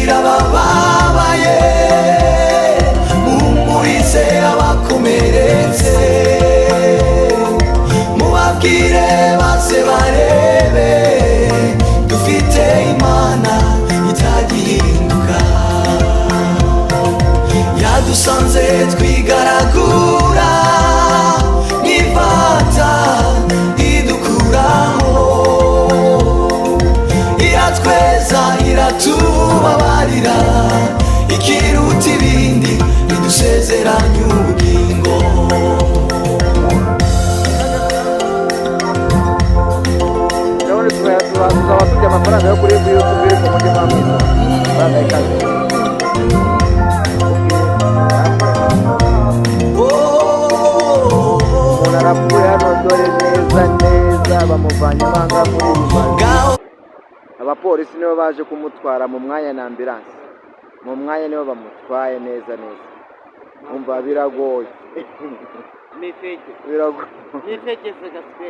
birababaye mumurize abakomeretse mubabwire baze barebe dufite imana itagihinduka yadusanze twigaragura n'ivata idukuraho iratweza iratubabarira ikiruta ibindi idusezeranya ubugingo tuzaba turya amafaranga yo kuri YouTube ku mujyi wa Mwito amafaranga y'ikaze umuntu arapfuye hano dore neza neza bamuvanye banga muri abapolisi nibo baje kumutwara mu mwanya na ambulance mu mwanya nibo bamutwaye neza neza umva biragoye biragoye nifeke gaspe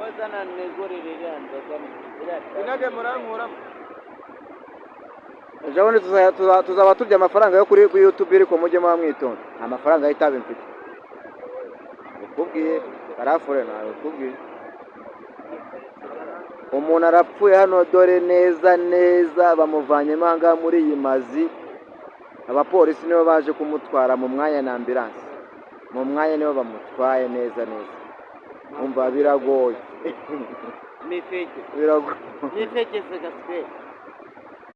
wazana negorere yanza inage murankura jabone tuzaba turya amafaranga yo kuri YouTube iri ku mujyi wa Mwito amafaranga y'itabe mfite ukubwiye barafure nawe ukubwiye umuntu arapfuye hano dore neza neza bamuvanye manga muri iyi mazi abapolisi nibo baje kumutwara mu mwanya na ambulance mu mwanya nibo bamutwaye neza neza umva biragoye nifeke biragoye gaspe